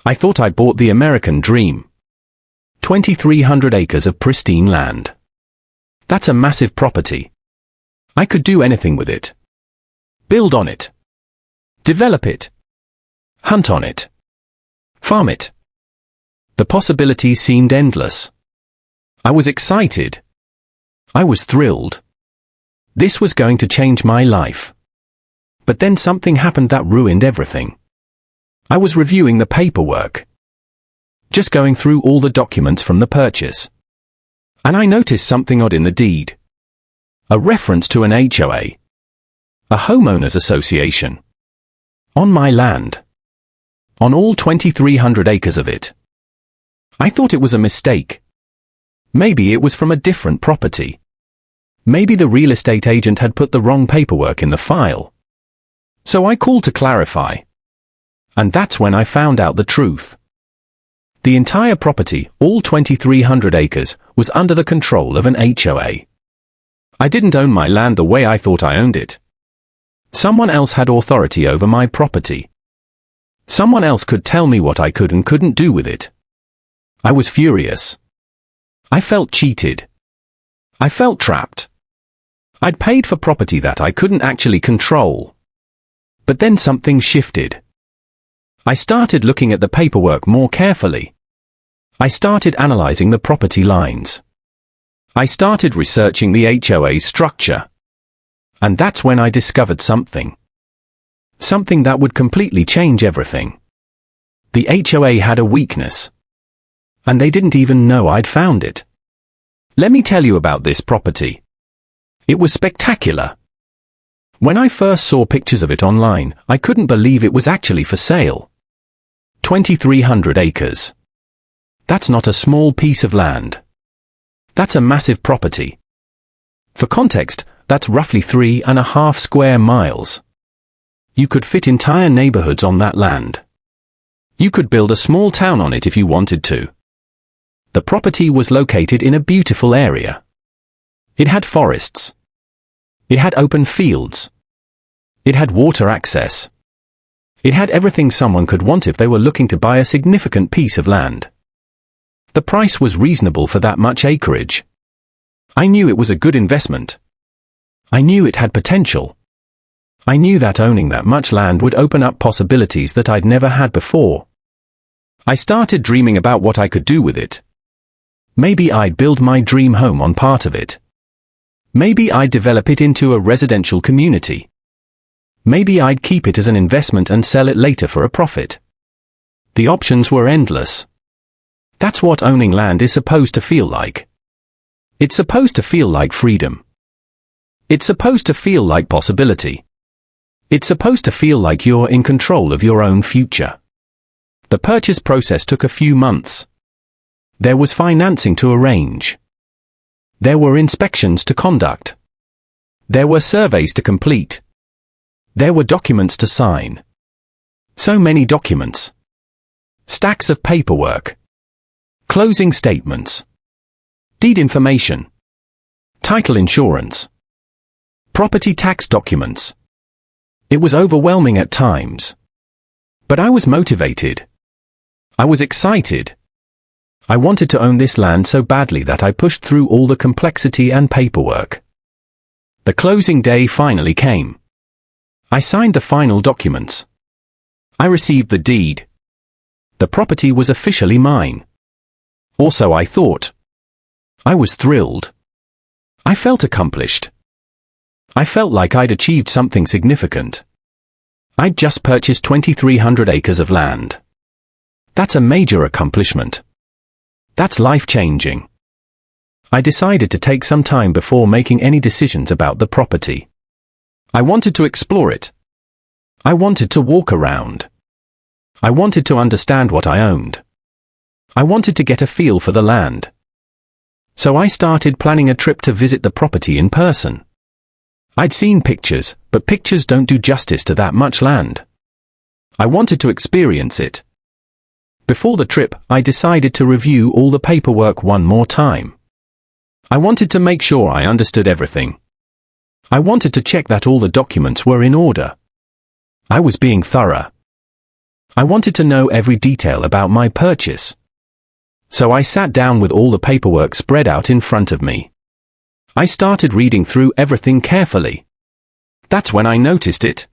I thought I bought the American dream. 2,300 acres of pristine land. That's a massive property. I could do anything with it. Build on it. Develop it. Hunt on it. Farm it. The possibilities seemed endless. I was excited. I was thrilled. This was going to change my life. But then something happened that ruined everything. I was reviewing the paperwork. Just going through all the documents from the purchase. And I noticed something odd in the deed. A reference to an HOA. A homeowners association. On my land. On all 2,300 acres of it. I thought it was a mistake. Maybe it was from a different property. Maybe the real estate agent had put the wrong paperwork in the file. So I called to clarify. And that's when I found out the truth. The entire property, all 2,300 acres, was under the control of an HOA. I didn't own my land the way I thought I owned it. Someone else had authority over my property. Someone else could tell me what I could and couldn't do with it. I was furious. I felt cheated. I felt trapped. I'd paid for property that I couldn't actually control. But then something shifted. I started looking at the paperwork more carefully. I started analyzing the property lines. I started researching the HOA's structure. And that's when I discovered something. Something that would completely change everything. The HOA had a weakness. And they didn't even know I'd found it. Let me tell you about this property. It was spectacular. When I first saw pictures of it online, I couldn't believe it was actually for sale. 2,300 acres. That's not a small piece of land. That's a massive property. For context, that's roughly 3.5 square miles. You could fit entire neighborhoods on that land. You could build a small town on it if you wanted to. The property was located in a beautiful area. It had forests. It had open fields. It had water access. It had everything someone could want if they were looking to buy a significant piece of land. The price was reasonable for that much acreage. I knew it was a good investment. I knew it had potential. I knew that owning that much land would open up possibilities that I'd never had before. I started dreaming about what I could do with it. Maybe I'd build my dream home on part of it. Maybe I'd develop it into a residential community. Maybe I'd keep it as an investment and sell it later for a profit. The options were endless. That's what owning land is supposed to feel like. It's supposed to feel like freedom. It's supposed to feel like possibility. It's supposed to feel like you're in control of your own future. The purchase process took a few months. There was financing to arrange. There were inspections to conduct. There were surveys to complete. There were documents to sign. So many documents. Stacks of paperwork. Closing statements. Deed information. Title insurance. Property tax documents. It was overwhelming at times. But I was motivated. I was excited. I wanted to own this land so badly that I pushed through all the complexity and paperwork. The closing day finally came. I signed the final documents. I received the deed. The property was officially mine. Or so I thought. I was thrilled. I felt accomplished. I felt like I'd achieved something significant. I'd just purchased 2,300 acres of land. That's a major accomplishment. That's life-changing. I decided to take some time before making any decisions about the property. I wanted to explore it. I wanted to walk around. I wanted to understand what I owned. I wanted to get a feel for the land. So I started planning a trip to visit the property in person. I'd seen pictures, but pictures don't do justice to that much land. I wanted to experience it. Before the trip, I decided to review all the paperwork one more time. I wanted to make sure I understood everything. I wanted to check that all the documents were in order. I was being thorough. I wanted to know every detail about my purchase. So I sat down with all the paperwork spread out in front of me. I started reading through everything carefully. That's when I noticed it.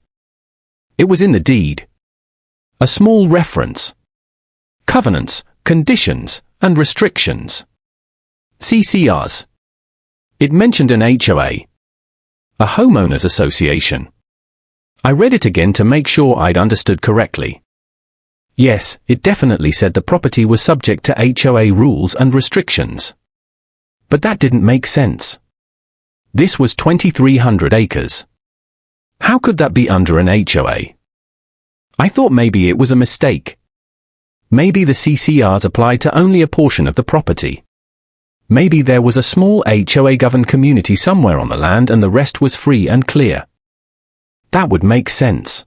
It was in the deed. A small reference. Covenants, conditions, and restrictions. CCRs. It mentioned an HOA. A homeowners association. I read it again to make sure I'd understood correctly. Yes, it definitely said the property was subject to HOA rules and restrictions. But that didn't make sense. This was 2,300 acres. How could that be under an HOA? I thought maybe it was a mistake. Maybe the CCRs applied to only a portion of the property. Maybe there was a small HOA-governed community somewhere on the land and the rest was free and clear. That would make sense.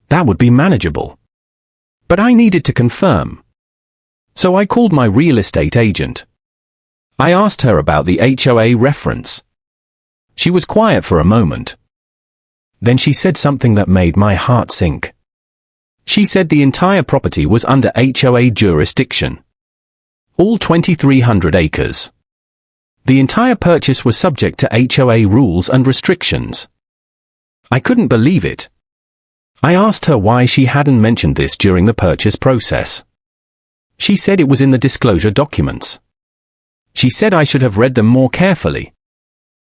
That would be manageable. But I needed to confirm. So I called my real estate agent. I asked her about the HOA reference. She was quiet for a moment. Then she said something that made my heart sink. She said the entire property was under HOA jurisdiction. All 2,300 acres. The entire purchase was subject to HOA rules and restrictions. I couldn't believe it. I asked her why she hadn't mentioned this during the purchase process. She said it was in the disclosure documents. She said I should have read them more carefully.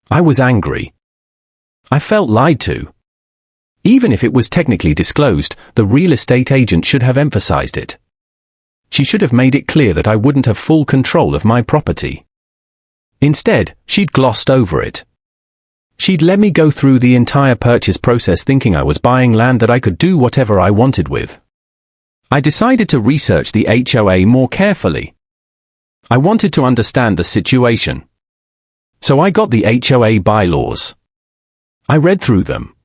I was angry. I felt lied to. Even if it was technically disclosed, the real estate agent should have emphasized it. She should have made it clear that I wouldn't have full control of my property. Instead, she'd glossed over it. She'd let me go through the entire purchase process thinking I was buying land that I could do whatever I wanted with. I decided to research the HOA more carefully. I wanted to understand the situation. So I got the HOA bylaws. I read through them.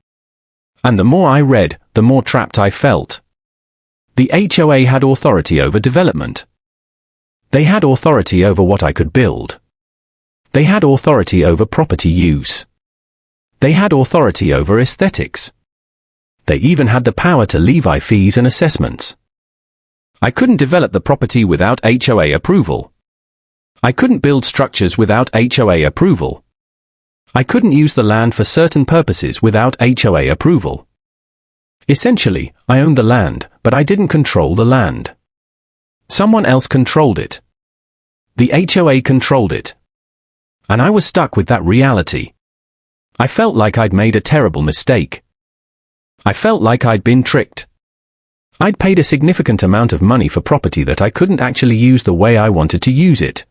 And the more I read, the more trapped I felt. The HOA had authority over development. They had authority over what I could build. They had authority over property use. They had authority over aesthetics. They even had the power to levy fees and assessments. I couldn't develop the property without HOA approval. I couldn't build structures without HOA approval. I couldn't use the land for certain purposes without HOA approval. Essentially, I owned the land, but I didn't control the land. Someone else controlled it. The HOA controlled it. And I was stuck with that reality. I felt like I'd made a terrible mistake. I felt like I'd been tricked. I'd paid a significant amount of money for property that I couldn't actually use the way I wanted to use it.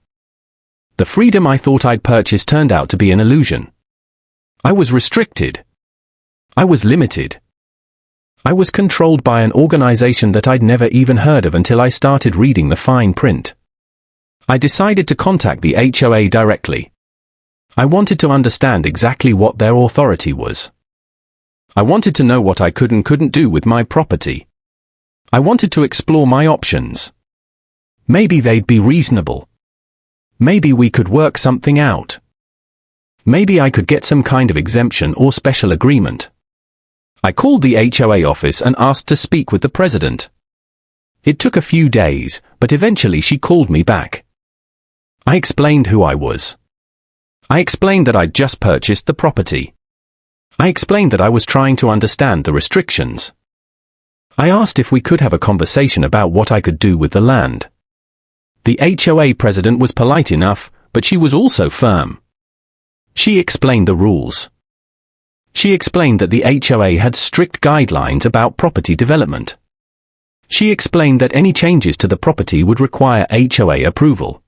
The freedom I thought I'd purchased turned out to be an illusion. I was restricted. I was limited. I was controlled by an organization that I'd never even heard of until I started reading the fine print. I decided to contact the HOA directly. I wanted to understand exactly what their authority was. I wanted to know what I could and couldn't do with my property. I wanted to explore my options. Maybe they'd be reasonable. Maybe we could work something out. Maybe I could get some kind of exemption or special agreement. I called the HOA office and asked to speak with the president. It took a few days, but eventually she called me back. I explained who I was. I explained that I'd just purchased the property. I explained that I was trying to understand the restrictions. I asked if we could have a conversation about what I could do with the land. The HOA president was polite enough, but she was also firm. She explained the rules. She explained that the HOA had strict guidelines about property development. She explained that any changes to the property would require HOA approval.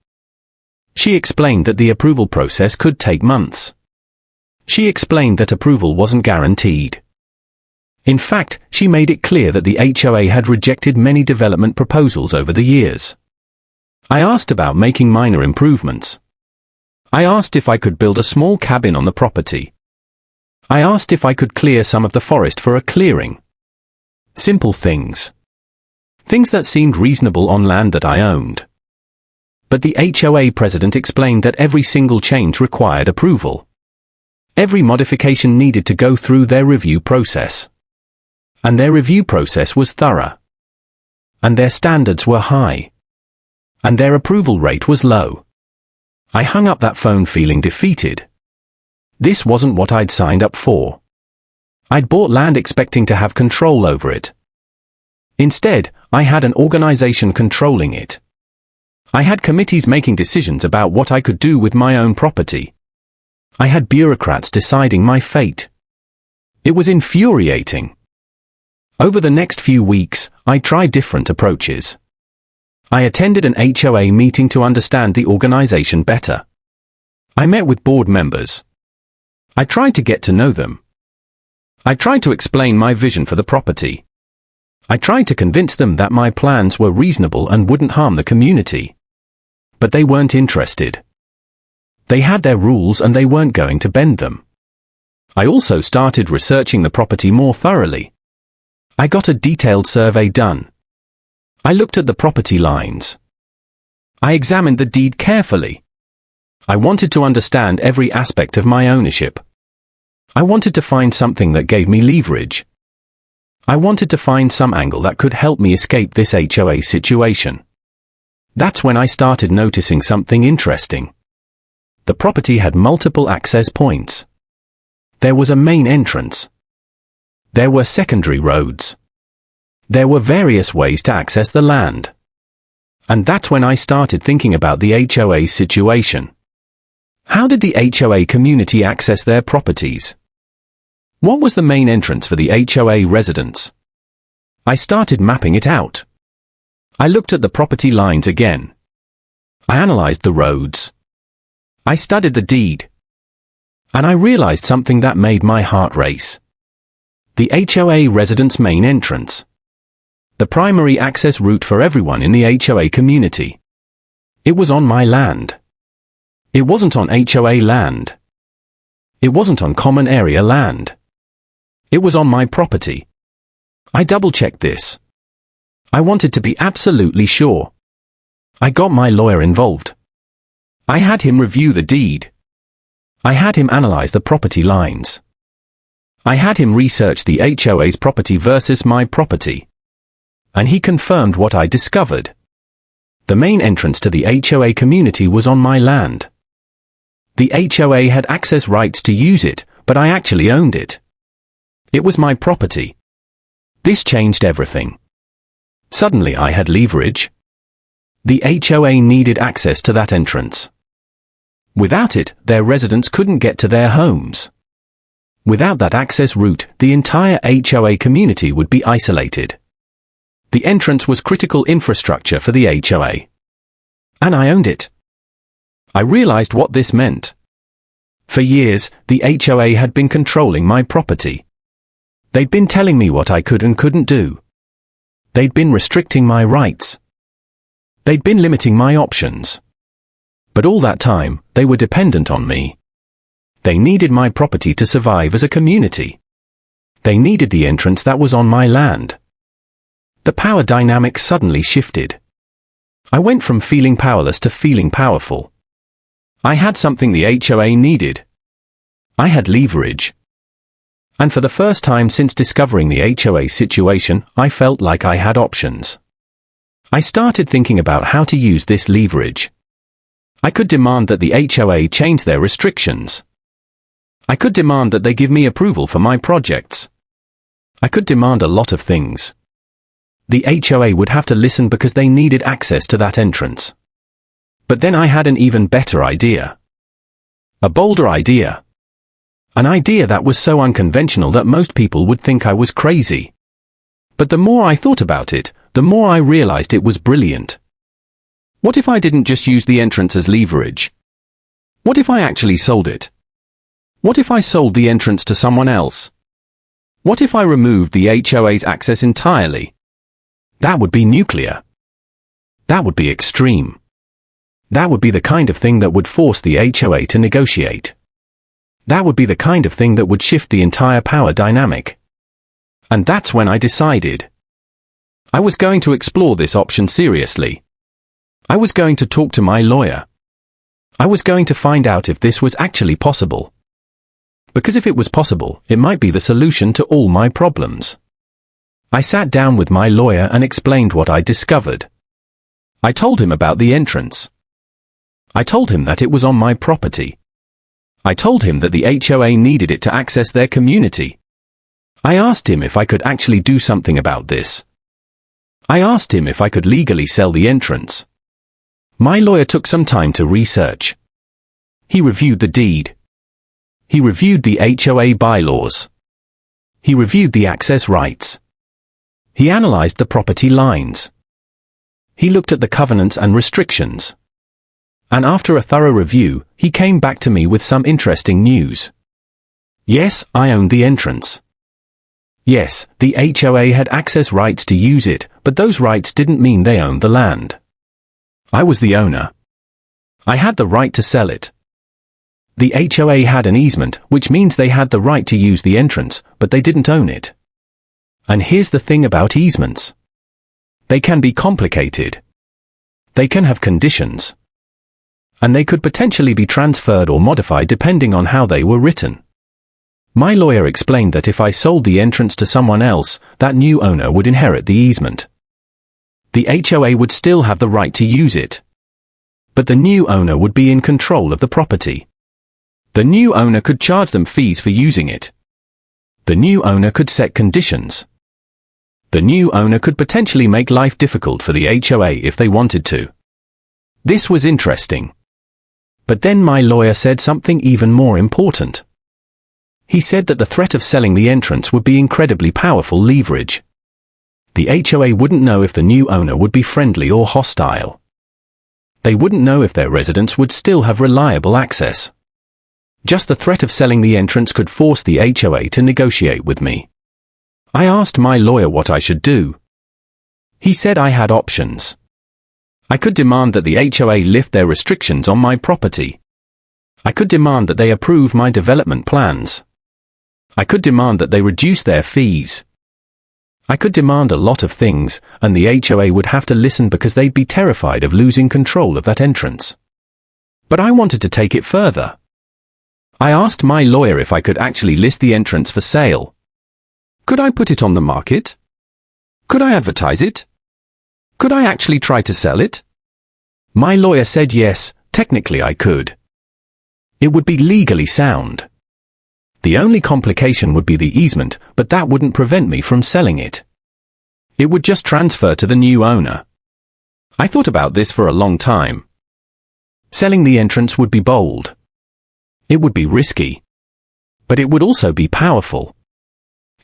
She explained that the approval process could take months. She explained that approval wasn't guaranteed. In fact, she made it clear that the HOA had rejected many development proposals over the years. I asked about making minor improvements. I asked if I could build a small cabin on the property. I asked if I could clear some of the forest for a clearing. Simple things. Things that seemed reasonable on land that I owned. But the HOA president explained that every single change required approval. Every modification needed to go through their review process. And their review process was thorough. And their standards were high. And their approval rate was low. I hung up that phone feeling defeated. This wasn't what I'd signed up for. I'd bought land expecting to have control over it. Instead, I had an organization controlling it. I had committees making decisions about what I could do with my own property. I had bureaucrats deciding my fate. It was infuriating. Over the next few weeks, I tried different approaches. I attended an HOA meeting to understand the organization better. I met with board members. I tried to get to know them. I tried to explain my vision for the property. I tried to convince them that my plans were reasonable and wouldn't harm the community. But they weren't interested. They had their rules and they weren't going to bend them. I also started researching the property more thoroughly. I got a detailed survey done. I looked at the property lines. I examined the deed carefully. I wanted to understand every aspect of my ownership. I wanted to find something that gave me leverage. I wanted to find some angle that could help me escape this HOA situation. That's when I started noticing something interesting. The property had multiple access points. There was a main entrance. There were secondary roads. There were various ways to access the land. And that's when I started thinking about the HOA situation. How did the HOA community access their properties? What was the main entrance for the HOA residents? I started mapping it out. I looked at the property lines again. I analyzed the roads. I studied the deed. And I realized something that made my heart race. The HOA residents' main entrance. The primary access route for everyone in the HOA community. It was on my land. It wasn't on HOA land. It wasn't on common area land. It was on my property. I double-checked this. I wanted to be absolutely sure. I got my lawyer involved. I had him review the deed. I had him analyze the property lines. I had him research the HOA's property versus my property. And he confirmed what I discovered. The main entrance to the HOA community was on my land. The HOA had access rights to use it, but I actually owned it. It was my property. This changed everything. Suddenly I had leverage. The HOA needed access to that entrance. Without it, their residents couldn't get to their homes. Without that access route, the entire HOA community would be isolated. The entrance was critical infrastructure for the HOA. And I owned it. I realized what this meant. For years, the HOA had been controlling my property. They'd been telling me what I could and couldn't do. They'd been restricting my rights. They'd been limiting my options. But all that time, they were dependent on me. They needed my property to survive as a community. They needed the entrance that was on my land. The power dynamic suddenly shifted. I went from feeling powerless to feeling powerful. I had something the HOA needed. I had leverage. And for the first time since discovering the HOA situation, I felt like I had options. I started thinking about how to use this leverage. I could demand that the HOA change their restrictions. I could demand that they give me approval for my projects. I could demand a lot of things. The HOA would have to listen because they needed access to that entrance. But then I had an even better idea. A bolder idea. An idea that was so unconventional that most people would think I was crazy. But the more I thought about it, the more I realized it was brilliant. What if I didn't just use the entrance as leverage? What if I actually sold it? What if I sold the entrance to someone else? What if I removed the HOA's access entirely? That would be nuclear. That would be extreme. That would be the kind of thing that would force the HOA to negotiate. That would be the kind of thing that would shift the entire power dynamic. And that's when I decided. I was going to explore this option seriously. I was going to talk to my lawyer. I was going to find out if this was actually possible. Because if it was possible, it might be the solution to all my problems. I sat down with my lawyer and explained what I discovered. I told him about the entrance. I told him that it was on my property. I told him that the HOA needed it to access their community. I asked him if I could actually do something about this. I asked him if I could legally sell the entrance. My lawyer took some time to research. He reviewed the deed. He reviewed the HOA bylaws. He reviewed the access rights. He analyzed the property lines. He looked at the covenants and restrictions. And after a thorough review, he came back to me with some interesting news. Yes, I owned the entrance. Yes, the HOA had access rights to use it, but those rights didn't mean they owned the land. I was the owner. I had the right to sell it. The HOA had an easement, which means they had the right to use the entrance, but they didn't own it. And here's the thing about easements. They can be complicated. They can have conditions. And they could potentially be transferred or modified depending on how they were written. My lawyer explained that if I sold the entrance to someone else, that new owner would inherit the easement. The HOA would still have the right to use it. But the new owner would be in control of the property. The new owner could charge them fees for using it. The new owner could set conditions. The new owner could potentially make life difficult for the HOA if they wanted to. This was interesting. But then my lawyer said something even more important. He said that the threat of selling the entrance would be incredibly powerful leverage. The HOA wouldn't know if the new owner would be friendly or hostile. They wouldn't know if their residents would still have reliable access. Just the threat of selling the entrance could force the HOA to negotiate with me. I asked my lawyer what I should do. He said I had options. I could demand that the HOA lift their restrictions on my property. I could demand that they approve my development plans. I could demand that they reduce their fees. I could demand a lot of things, and the HOA would have to listen because they'd be terrified of losing control of that entrance. But I wanted to take it further. I asked my lawyer if I could actually list the entrance for sale. Could I put it on the market? Could I advertise it? Could I actually try to sell it? My lawyer said yes, technically I could. It would be legally sound. The only complication would be the easement, but that wouldn't prevent me from selling it. It would just transfer to the new owner. I thought about this for a long time. Selling the entrance would be bold. It would be risky. But it would also be powerful.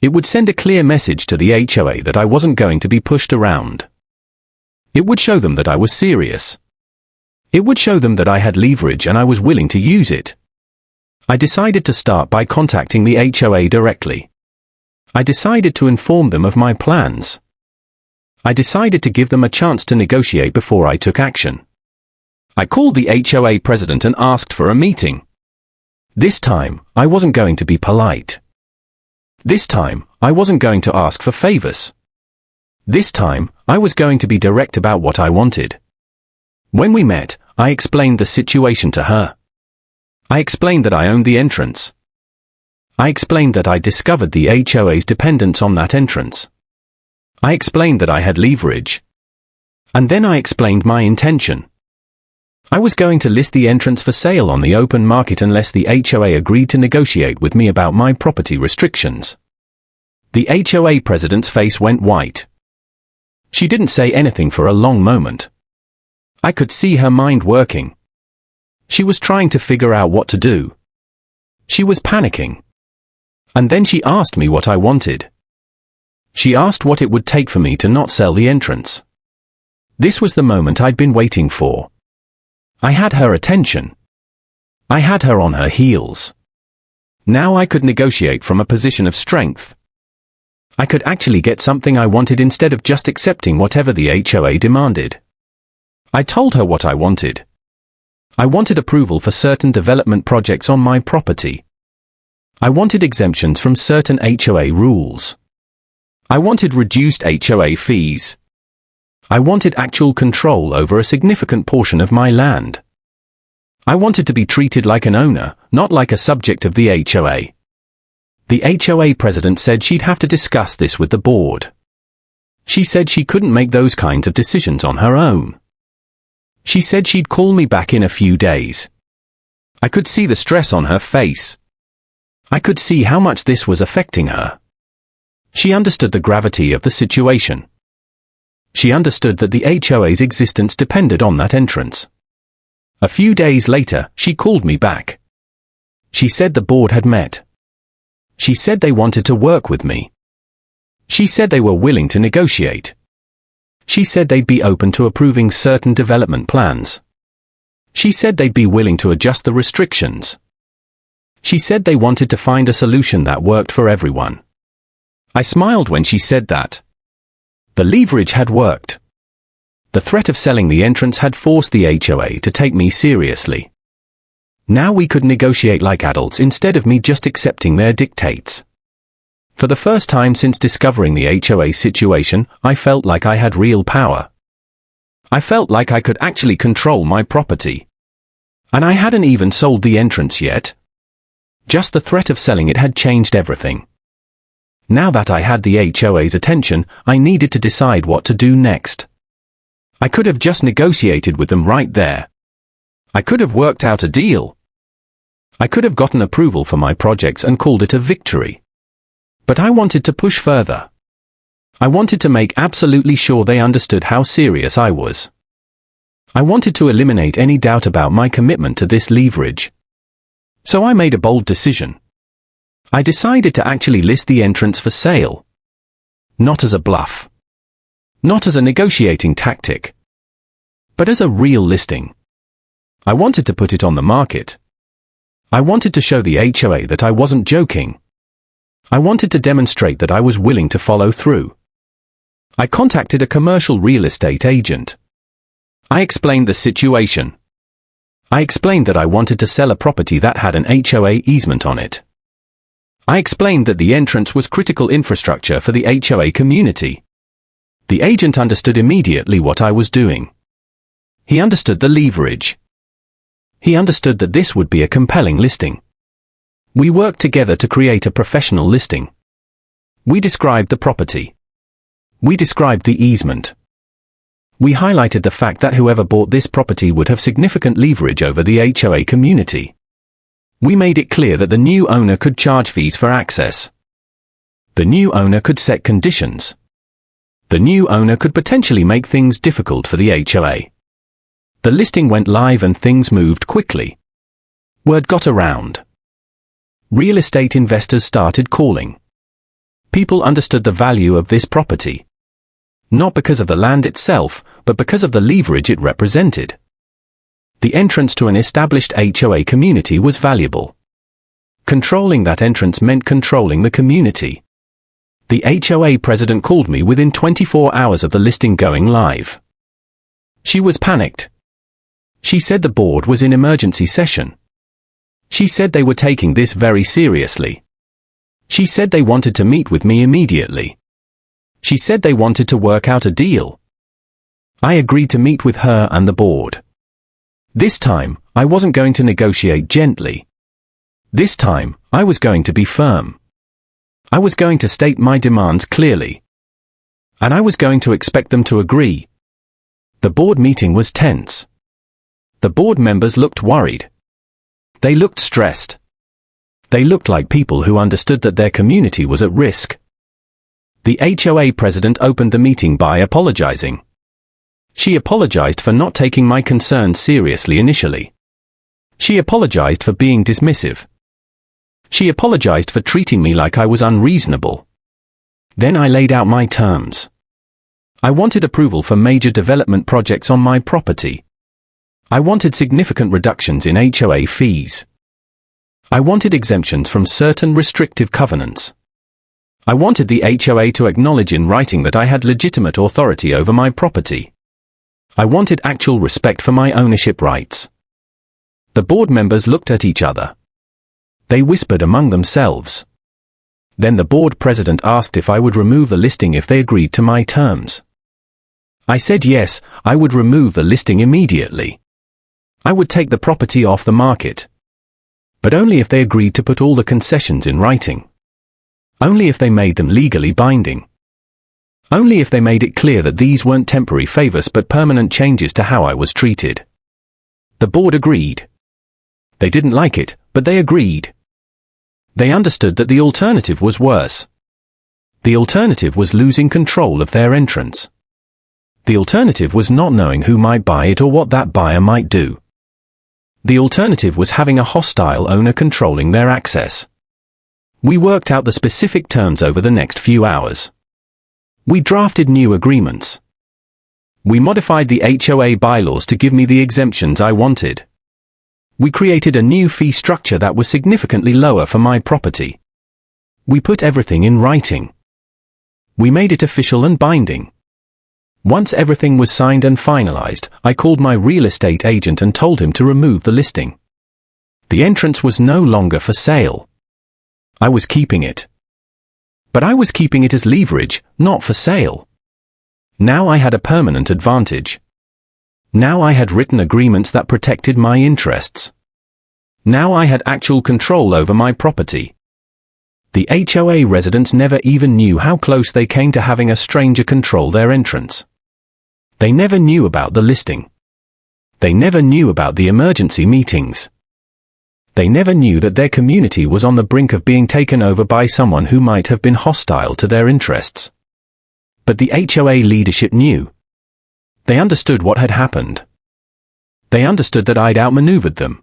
It would send a clear message to the HOA that I wasn't going to be pushed around. It would show them that I was serious. It would show them that I had leverage and I was willing to use it. I decided to start by contacting the HOA directly. I decided to inform them of my plans. I decided to give them a chance to negotiate before I took action. I called the HOA president and asked for a meeting. This time, I wasn't going to be polite. This time, I wasn't going to ask for favors. This time, I was going to be direct about what I wanted. When we met, I explained the situation to her. I explained that I owned the entrance. I explained that I discovered the HOA's dependence on that entrance. I explained that I had leverage. And then I explained my intention. I was going to list the entrance for sale on the open market unless the HOA agreed to negotiate with me about my property restrictions. The HOA president's face went white. She didn't say anything for a long moment. I could see her mind working. She was trying to figure out what to do. She was panicking. And then she asked me what I wanted. She asked what it would take for me to not sell the entrance. This was the moment I'd been waiting for. I had her attention. I had her on her heels. Now I could negotiate from a position of strength. I could actually get something I wanted instead of just accepting whatever the HOA demanded. I told her what I wanted. I wanted approval for certain development projects on my property. I wanted exemptions from certain HOA rules. I wanted reduced HOA fees. I wanted actual control over a significant portion of my land. I wanted to be treated like an owner, not like a subject of the HOA. The HOA president said she'd have to discuss this with the board. She said she couldn't make those kinds of decisions on her own. She said she'd call me back in a few days. I could see the stress on her face. I could see how much this was affecting her. She understood the gravity of the situation. She understood that the HOA's existence depended on that entrance. A few days later, she called me back. She said the board had met. She said they wanted to work with me. She said they were willing to negotiate. She said they'd be open to approving certain development plans. She said they'd be willing to adjust the restrictions. She said they wanted to find a solution that worked for everyone. I smiled when she said that. The leverage had worked. The threat of selling the entrance had forced the HOA to take me seriously. Now we could negotiate like adults instead of me just accepting their dictates. For the first time since discovering the HOA situation, I felt like I had real power. I felt like I could actually control my property. And I hadn't even sold the entrance yet. Just the threat of selling it had changed everything. Now that I had the HOA's attention, I needed to decide what to do next. I could have just negotiated with them right there. I could have worked out a deal. I could have gotten approval for my projects and called it a victory. But I wanted to push further. I wanted to make absolutely sure they understood how serious I was. I wanted to eliminate any doubt about my commitment to this leverage. So I made a bold decision. I decided to actually list the entrance for sale. Not as a bluff. Not as a negotiating tactic. But as a real listing. I wanted to put it on the market. I wanted to show the HOA that I wasn't joking. I wanted to demonstrate that I was willing to follow through. I contacted a commercial real estate agent. I explained the situation. I explained that I wanted to sell a property that had an HOA easement on it. I explained that the entrance was critical infrastructure for the HOA community. The agent understood immediately what I was doing. He understood the leverage. He understood that this would be a compelling listing. We worked together to create a professional listing. We described the property. We described the easement. We highlighted the fact that whoever bought this property would have significant leverage over the HOA community. We made it clear that the new owner could charge fees for access. The new owner could set conditions. The new owner could potentially make things difficult for the HOA. The listing went live and things moved quickly. Word got around. Real estate investors started calling. People understood the value of this property. Not because of the land itself, but because of the leverage it represented. The entrance to an established HOA community was valuable. Controlling that entrance meant controlling the community. The HOA president called me within 24 hours of the listing going live. She was panicked. She said the board was in emergency session. She said they were taking this very seriously. She said they wanted to meet with me immediately. She said they wanted to work out a deal. I agreed to meet with her and the board. This time, I wasn't going to negotiate gently. This time, I was going to be firm. I was going to state my demands clearly. And I was going to expect them to agree. The board meeting was tense. The board members looked worried. They looked stressed. They looked like people who understood that their community was at risk. The HOA president opened the meeting by apologizing. She apologized for not taking my concerns seriously initially. She apologized for being dismissive. She apologized for treating me like I was unreasonable. Then I laid out my terms. I wanted approval for major development projects on my property. I wanted significant reductions in HOA fees. I wanted exemptions from certain restrictive covenants. I wanted the HOA to acknowledge in writing that I had legitimate authority over my property. I wanted actual respect for my ownership rights. The board members looked at each other. They whispered among themselves. Then the board president asked if I would remove the listing if they agreed to my terms. I said yes, I would remove the listing immediately. I would take the property off the market. But only if they agreed to put all the concessions in writing. Only if they made them legally binding. Only if they made it clear that these weren't temporary favors but permanent changes to how I was treated. The board agreed. They didn't like it, but they agreed. They understood that the alternative was worse. The alternative was losing control of their entrance. The alternative was not knowing who might buy it or what that buyer might do. The alternative was having a hostile owner controlling their access. We worked out the specific terms over the next few hours. We drafted new agreements. We modified the HOA bylaws to give me the exemptions I wanted. We created a new fee structure that was significantly lower for my property. We put everything in writing. We made it official and binding. Once everything was signed and finalized, I called my real estate agent and told him to remove the listing. The entrance was no longer for sale. I was keeping it. But I was keeping it as leverage, not for sale. Now I had a permanent advantage. Now I had written agreements that protected my interests. Now I had actual control over my property. The HOA residents never even knew how close they came to having a stranger control their entrance. They never knew about the listing. They never knew about the emergency meetings. They never knew that their community was on the brink of being taken over by someone who might have been hostile to their interests. But the HOA leadership knew. They understood what had happened. They understood that I'd outmaneuvered them.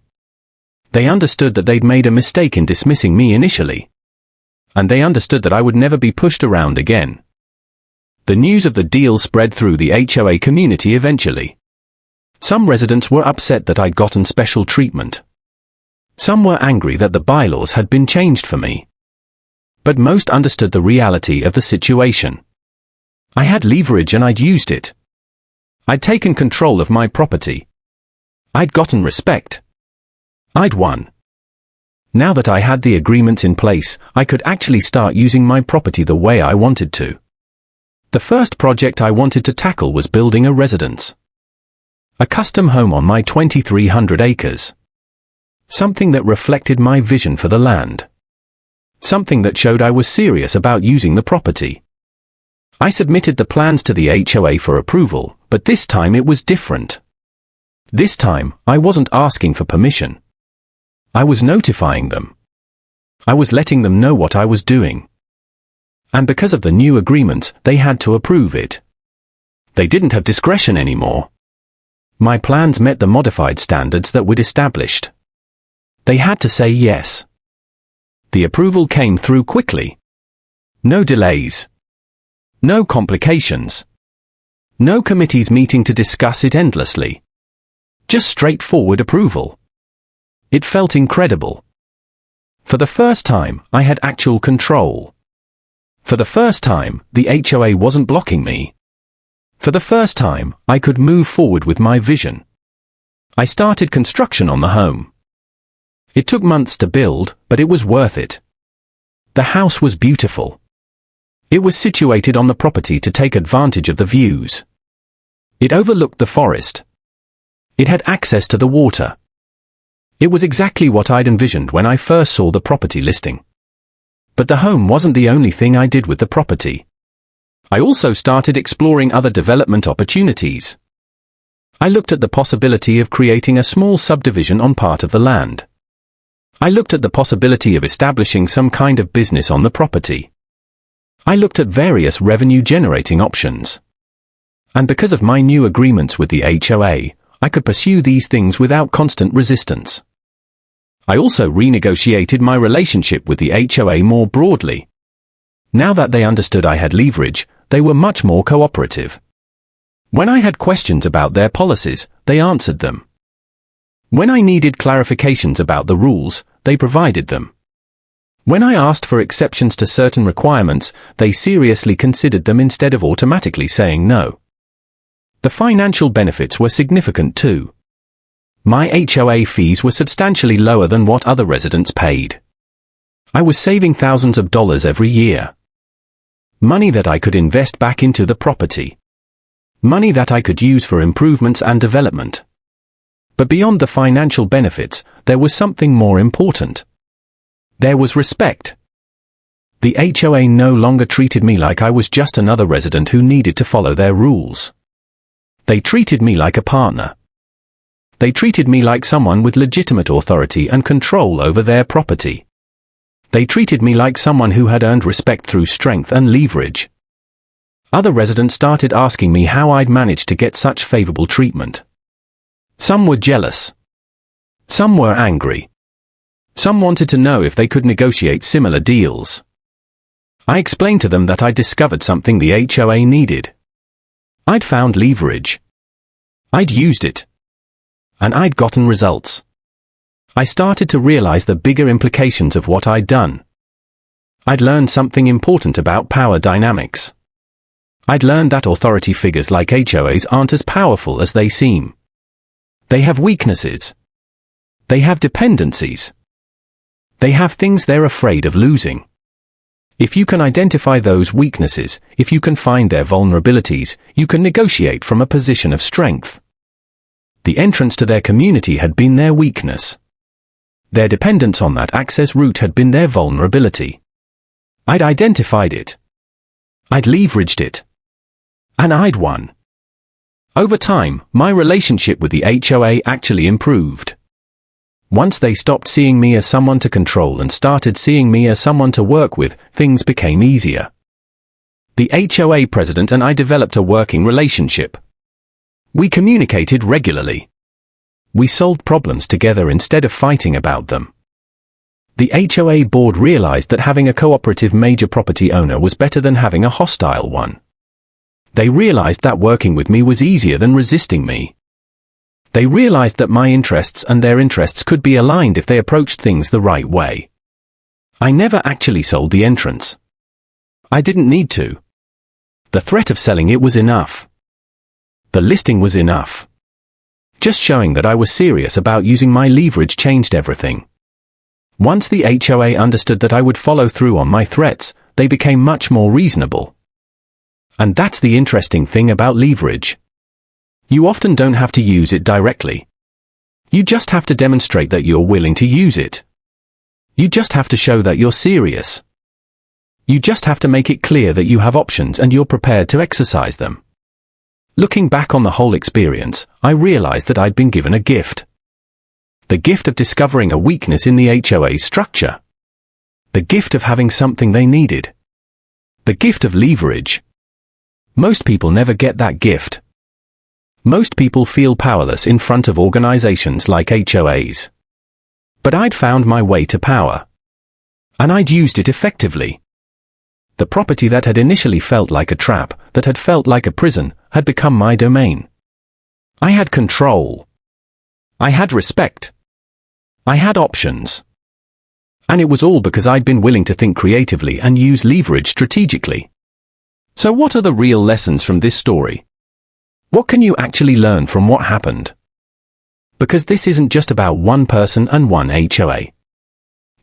They understood that they'd made a mistake in dismissing me initially. And they understood that I would never be pushed around again. The news of the deal spread through the HOA community eventually. Some residents were upset that I'd gotten special treatment. Some were angry that the bylaws had been changed for me. But most understood the reality of the situation. I had leverage and I'd used it. I'd taken control of my property. I'd gotten respect. I'd won. Now that I had the agreements in place, I could actually start using my property the way I wanted to. The first project I wanted to tackle was building a residence. A custom home on my 2,300 acres. Something that reflected my vision for the land. Something that showed I was serious about using the property. I submitted the plans to the HOA for approval, but this time it was different. This time, I wasn't asking for permission. I was notifying them. I was letting them know what I was doing. And because of the new agreements, they had to approve it. They didn't have discretion anymore. My plans met the modified standards that we'd established. They had to say yes. The approval came through quickly. No delays. No complications. No committees meeting to discuss it endlessly. Just straightforward approval. It felt incredible. For the first time, I had actual control. For the first time, the HOA wasn't blocking me. For the first time, I could move forward with my vision. I started construction on the home. It took months to build, but it was worth it. The house was beautiful. It was situated on the property to take advantage of the views. It overlooked the forest. It had access to the water. It was exactly what I'd envisioned when I first saw the property listing. But the home wasn't the only thing I did with the property. I also started exploring other development opportunities. I looked at the possibility of creating a small subdivision on part of the land. I looked at the possibility of establishing some kind of business on the property. I looked at various revenue-generating options. And because of my new agreements with the HOA, I could pursue these things without constant resistance. I also renegotiated my relationship with the HOA more broadly. Now that they understood I had leverage, they were much more cooperative. When I had questions about their policies, they answered them. When I needed clarifications about the rules, they provided them. When I asked for exceptions to certain requirements, they seriously considered them instead of automatically saying no. The financial benefits were significant too. My HOA fees were substantially lower than what other residents paid. I was saving thousands of dollars every year. Money that I could invest back into the property. Money that I could use for improvements and development. But beyond the financial benefits, there was something more important. There was respect. The HOA no longer treated me like I was just another resident who needed to follow their rules. They treated me like a partner. They treated me like someone with legitimate authority and control over their property. They treated me like someone who had earned respect through strength and leverage. Other residents started asking me how I'd managed to get such favorable treatment. Some were jealous. Some were angry. Some wanted to know if they could negotiate similar deals. I explained to them that I'd discovered something the HOA needed. I'd found leverage. I'd used it. And I'd gotten results. I started to realize the bigger implications of what I'd done. I'd learned something important about power dynamics. I'd learned that authority figures like HOAs aren't as powerful as they seem. They have weaknesses. They have dependencies. They have things they're afraid of losing. If you can identify those weaknesses, if you can find their vulnerabilities, you can negotiate from a position of strength. The entrance to their community had been their weakness. Their dependence on that access route had been their vulnerability. I'd identified it. I'd leveraged it. And I'd won. Over time, my relationship with the HOA actually improved. Once they stopped seeing me as someone to control and started seeing me as someone to work with, things became easier. The HOA president and I developed a working relationship. We communicated regularly. We solved problems together instead of fighting about them. The HOA board realized that having a cooperative major property owner was better than having a hostile one. They realized that working with me was easier than resisting me. They realized that my interests and their interests could be aligned if they approached things the right way. I never actually sold the entrance. I didn't need to. The threat of selling it was enough. The listing was enough. Just showing that I was serious about using my leverage changed everything. Once the HOA understood that I would follow through on my threats, they became much more reasonable. And that's the interesting thing about leverage. You often don't have to use it directly. You just have to demonstrate that you're willing to use it. You just have to show that you're serious. You just have to make it clear that you have options and you're prepared to exercise them. Looking back on the whole experience, I realized that I'd been given a gift. The gift of discovering a weakness in the HOA's structure. The gift of having something they needed. The gift of leverage. Most people never get that gift. Most people feel powerless in front of organizations like HOAs. But I'd found my way to power. And I'd used it effectively. The property that had initially felt like a trap, that had felt like a prison, had become my domain. I had control. I had respect. I had options. And it was all because I'd been willing to think creatively and use leverage strategically. So what are the real lessons from this story? What can you actually learn from what happened? Because this isn't just about one person and one HOA.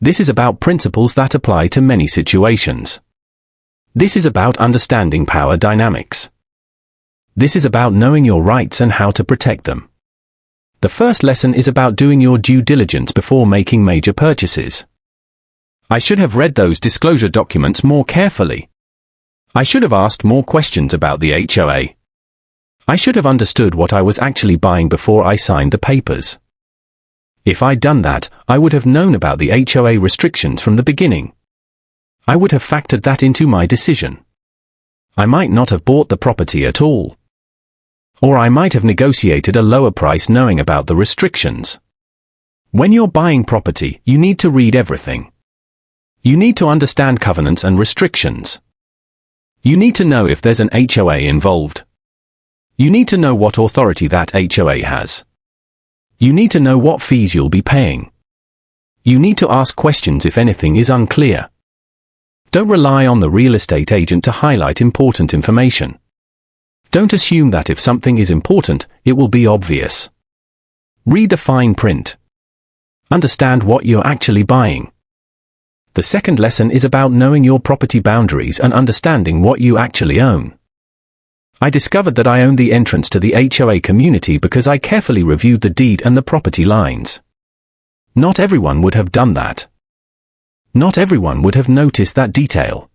This is about principles that apply to many situations. This is about understanding power dynamics. This is about knowing your rights and how to protect them. The first lesson is about doing your due diligence before making major purchases. I should have read those disclosure documents more carefully. I should have asked more questions about the HOA. I should have understood what I was actually buying before I signed the papers. If I'd done that, I would have known about the HOA restrictions from the beginning. I would have factored that into my decision. I might not have bought the property at all. Or I might have negotiated a lower price knowing about the restrictions. When you're buying property, you need to read everything. You need to understand covenants and restrictions. You need to know if there's an HOA involved. You need to know what authority that HOA has. You need to know what fees you'll be paying. You need to ask questions if anything is unclear. Don't rely on the real estate agent to highlight important information. Don't assume that if something is important, it will be obvious. Read the fine print. Understand what you're actually buying. The second lesson is about knowing your property boundaries and understanding what you actually own. I discovered that I owned the entrance to the HOA community because I carefully reviewed the deed and the property lines. Not everyone would have done that. Not everyone would have noticed that detail.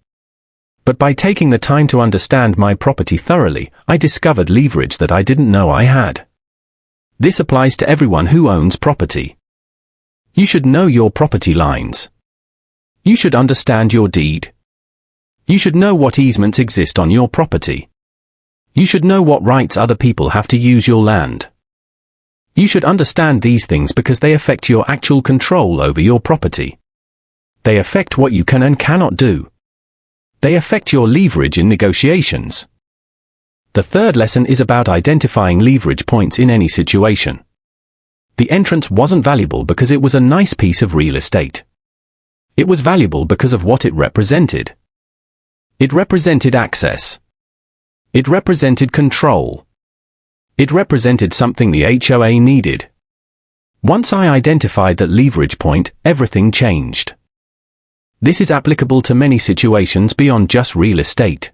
But by taking the time to understand my property thoroughly, I discovered leverage that I didn't know I had. This applies to everyone who owns property. You should know your property lines. You should understand your deed. You should know what easements exist on your property. You should know what rights other people have to use your land. You should understand these things because they affect your actual control over your property. They affect what you can and cannot do. They affect your leverage in negotiations. The third lesson is about identifying leverage points in any situation. The entrance wasn't valuable because it was a nice piece of real estate. It was valuable because of what it represented. It represented access. It represented control. It represented something the HOA needed. Once I identified that leverage point, everything changed. This is applicable to many situations beyond just real estate.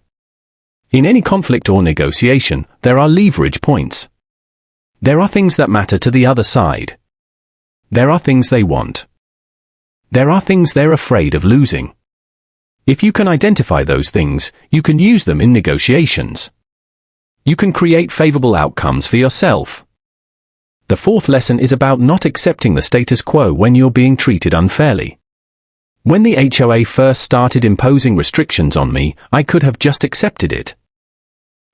In any conflict or negotiation, there are leverage points. There are things that matter to the other side. There are things they want. There are things they're afraid of losing. If you can identify those things, you can use them in negotiations. You can create favorable outcomes for yourself. The fourth lesson is about not accepting the status quo when you're being treated unfairly. When the HOA first started imposing restrictions on me, I could have just accepted it.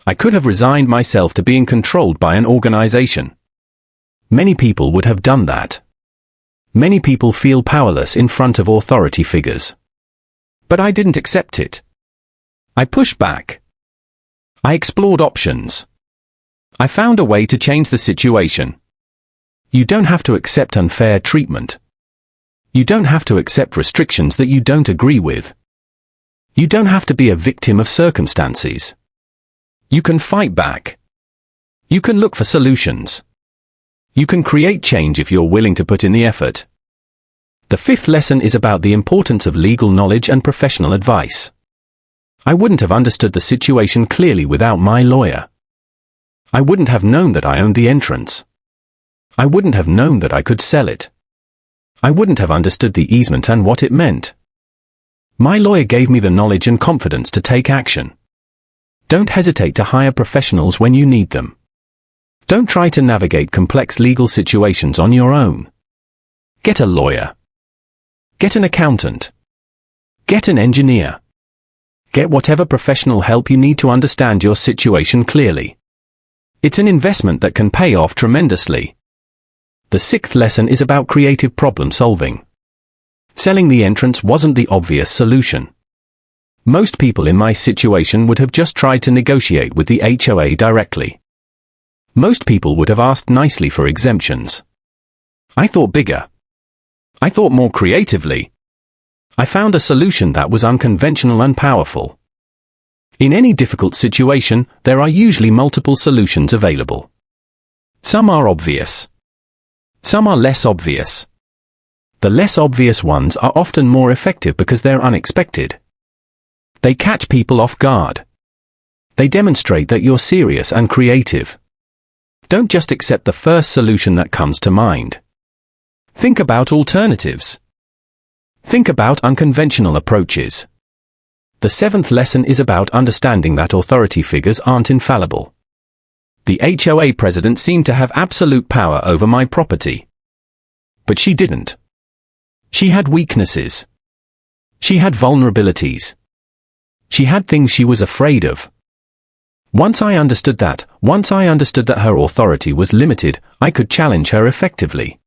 I could have resigned myself to being controlled by an organization. Many people would have done that. Many people feel powerless in front of authority figures. But I didn't accept it. I pushed back. I explored options. I found a way to change the situation. You don't have to accept unfair treatment. You don't have to accept restrictions that you don't agree with. You don't have to be a victim of circumstances. You can fight back. You can look for solutions. You can create change if you're willing to put in the effort. The fifth lesson is about the importance of legal knowledge and professional advice. I wouldn't have understood the situation clearly without my lawyer. I wouldn't have known that I owned the entrance. I wouldn't have known that I could sell it. I wouldn't have understood the easement and what it meant. My lawyer gave me the knowledge and confidence to take action. Don't hesitate to hire professionals when you need them. Don't try to navigate complex legal situations on your own. Get a lawyer. Get an accountant. Get an engineer. Get whatever professional help you need to understand your situation clearly. It's an investment that can pay off tremendously. The sixth lesson is about creative problem solving. Selling the entrance wasn't the obvious solution. Most people in my situation would have just tried to negotiate with the HOA directly. Most people would have asked nicely for exemptions. I thought bigger. I thought more creatively. I found a solution that was unconventional and powerful. In any difficult situation, there are usually multiple solutions available. Some are obvious. Some are less obvious. The less obvious ones are often more effective because they're unexpected. They catch people off guard. They demonstrate that you're serious and creative. Don't just accept the first solution that comes to mind. Think about alternatives. Think about unconventional approaches. The seventh lesson is about understanding that authority figures aren't infallible. The HOA president seemed to have absolute power over my property. But she didn't. She had weaknesses. She had vulnerabilities. She had things she was afraid of. Once I understood that her authority was limited, I could challenge her effectively.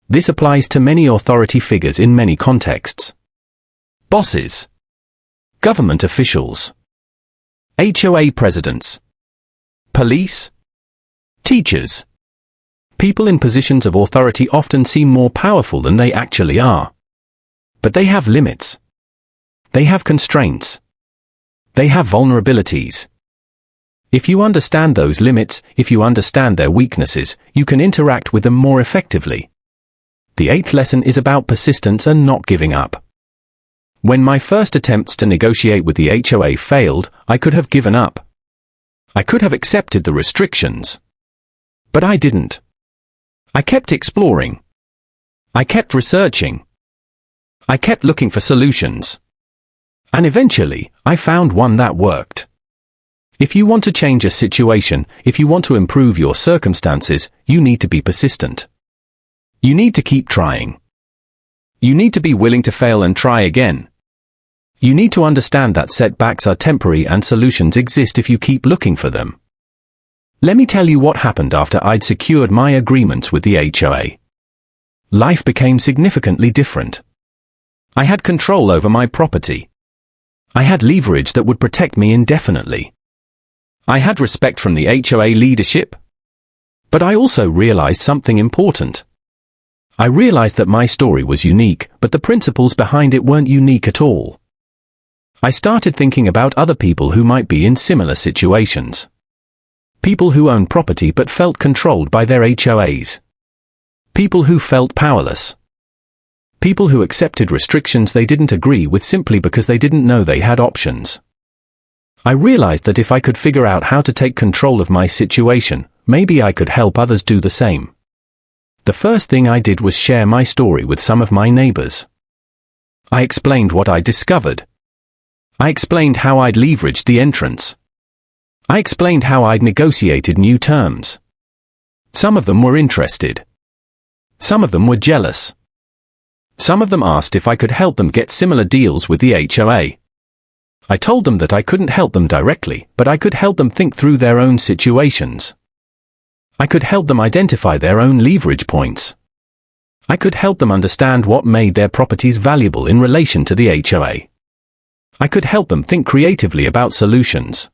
This applies to many authority figures in many contexts. Bosses. Government officials. HOA presidents. Police. Teachers. People in positions of authority often seem more powerful than they actually are. But they have limits. They have constraints. They have vulnerabilities. If you understand those limits, if you understand their weaknesses, you can interact with them more effectively. The eighth lesson is about persistence and not giving up. When my first attempts to negotiate with the HOA failed, I could have given up. I could have accepted the restrictions. But I didn't. I kept exploring. I kept researching. I kept looking for solutions. And eventually, I found one that worked. If you want to change a situation, if you want to improve your circumstances, you need to be persistent. You need to keep trying. You need to be willing to fail and try again. You need to understand that setbacks are temporary and solutions exist if you keep looking for them. Let me tell you what happened after I'd secured my agreements with the HOA. Life became significantly different. I had control over my property. I had leverage that would protect me indefinitely. I had respect from the HOA leadership. But I also realized something important. I realized that my story was unique, but the principles behind it weren't unique at all. I started thinking about other people who might be in similar situations. People who owned property but felt controlled by their HOAs. People who felt powerless. People who accepted restrictions they didn't agree with simply because they didn't know they had options. I realized that if I could figure out how to take control of my situation, maybe I could help others do the same. The first thing I did was share my story with some of my neighbors. I explained what I discovered. I explained how I'd leveraged the entrance. I explained how I'd negotiated new terms. Some of them were interested. Some of them were jealous. Some of them asked if I could help them get similar deals with the HOA. I told them that I couldn't help them directly, but I could help them think through their own situations. I could help them identify their own leverage points. I could help them understand what made their properties valuable in relation to the HOA. I could help them think creatively about solutions.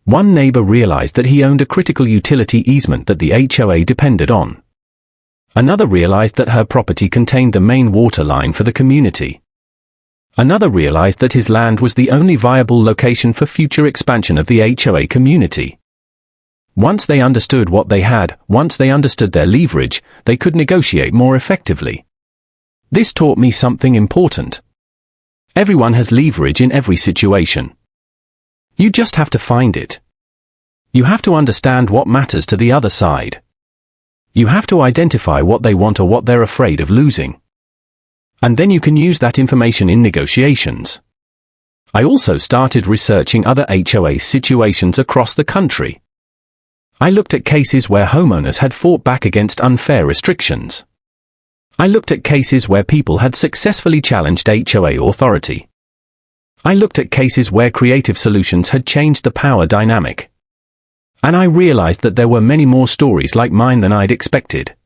One neighbor realized that he owned a critical utility easement that the HOA depended on. Another realized that her property contained the main water line for the community. Another realized that his land was the only viable location for future expansion of the HOA community. Once they understood what they had, once they understood their leverage, they could negotiate more effectively. This taught me something important. Everyone has leverage in every situation. You just have to find it. You have to understand what matters to the other side. You have to identify what they want or what they're afraid of losing. And then you can use that information in negotiations. I also started researching other HOA situations across the country. I looked at cases where homeowners had fought back against unfair restrictions. I looked at cases where people had successfully challenged HOA authority. I looked at cases where creative solutions had changed the power dynamic. And I realized that there were many more stories like mine than I'd expected.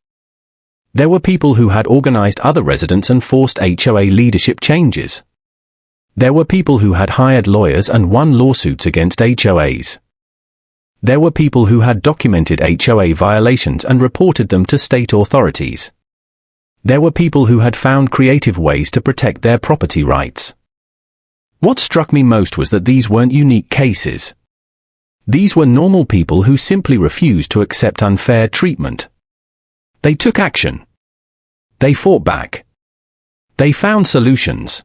There were people who had organized other residents and forced HOA leadership changes. There were people who had hired lawyers and won lawsuits against HOAs. There were people who had documented HOA violations and reported them to state authorities. There were people who had found creative ways to protect their property rights. What struck me most was that these weren't unique cases. These were normal people who simply refused to accept unfair treatment. They took action. They fought back. They found solutions.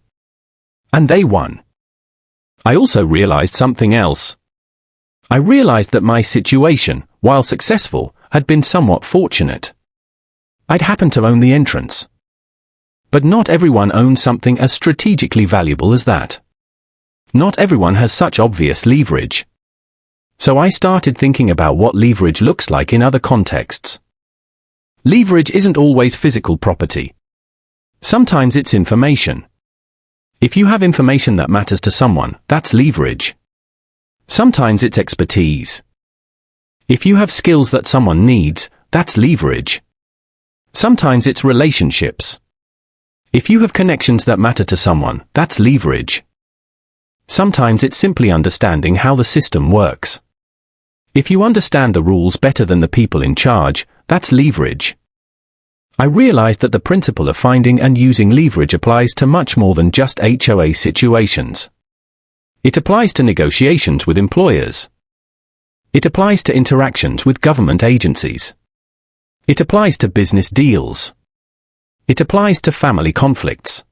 And they won. I also realized something else. I realized that my situation, while successful, had been somewhat fortunate. I'd happened to own the entrance. But not everyone owns something as strategically valuable as that. Not everyone has such obvious leverage. So I started thinking about what leverage looks like in other contexts. Leverage isn't always physical property. Sometimes it's information. If you have information that matters to someone, that's leverage. Sometimes it's expertise. If you have skills that someone needs, that's leverage. Sometimes it's relationships. If you have connections that matter to someone, that's leverage. Sometimes it's simply understanding how the system works. If you understand the rules better than the people in charge, that's leverage. I realized that the principle of finding and using leverage applies to much more than just HOA situations. It applies to negotiations with employers. It applies to interactions with government agencies. It applies to business deals. It applies to family conflicts.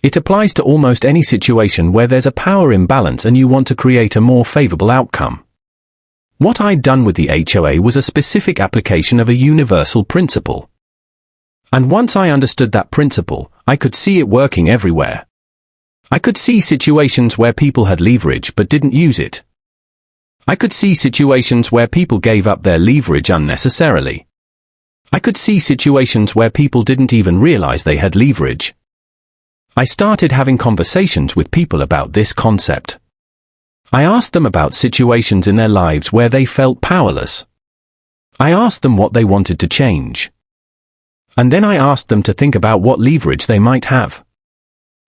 It applies to almost any situation where there's a power imbalance and you want to create a more favorable outcome. What I'd done with the HOA was a specific application of a universal principle. And once I understood that principle, I could see it working everywhere. I could see situations where people had leverage but didn't use it. I could see situations where people gave up their leverage unnecessarily. I could see situations where people didn't even realize they had leverage. I started having conversations with people about this concept. I asked them about situations in their lives where they felt powerless. I asked them what they wanted to change. And then I asked them to think about what leverage they might have.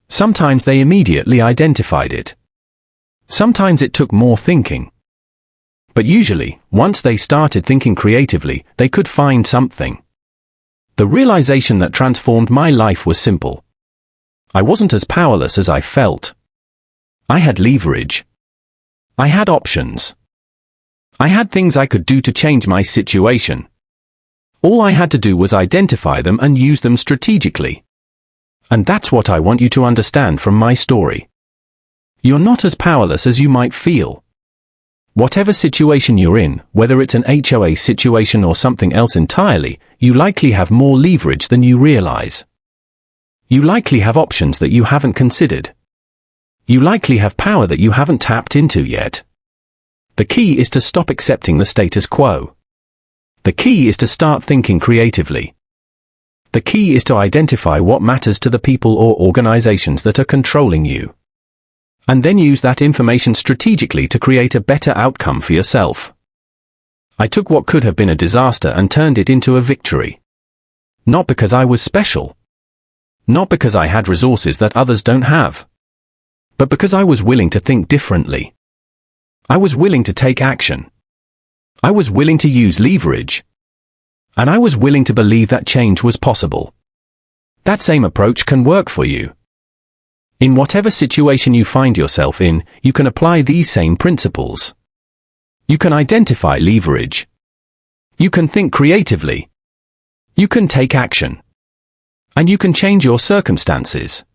Sometimes they immediately identified it. Sometimes it took more thinking. But usually, once they started thinking creatively, they could find something. The realization that transformed my life was simple. I wasn't as powerless as I felt. I had leverage. I had options. I had things I could do to change my situation. All I had to do was identify them and use them strategically. And that's what I want you to understand from my story. You're not as powerless as you might feel. Whatever situation you're in, whether it's an HOA situation or something else entirely, you likely have more leverage than you realize. You likely have options that you haven't considered. You likely have power that you haven't tapped into yet. The key is to stop accepting the status quo. The key is to start thinking creatively. The key is to identify what matters to the people or organizations that are controlling you. And then use that information strategically to create a better outcome for yourself. I took what could have been a disaster and turned it into a victory. Not because I was special. Not because I had resources that others don't have. But because I was willing to think differently. I was willing to take action. I was willing to use leverage. And I was willing to believe that change was possible. That same approach can work for you. In whatever situation you find yourself in, you can apply these same principles. You can identify leverage. You can think creatively. You can take action. And you can change your circumstances.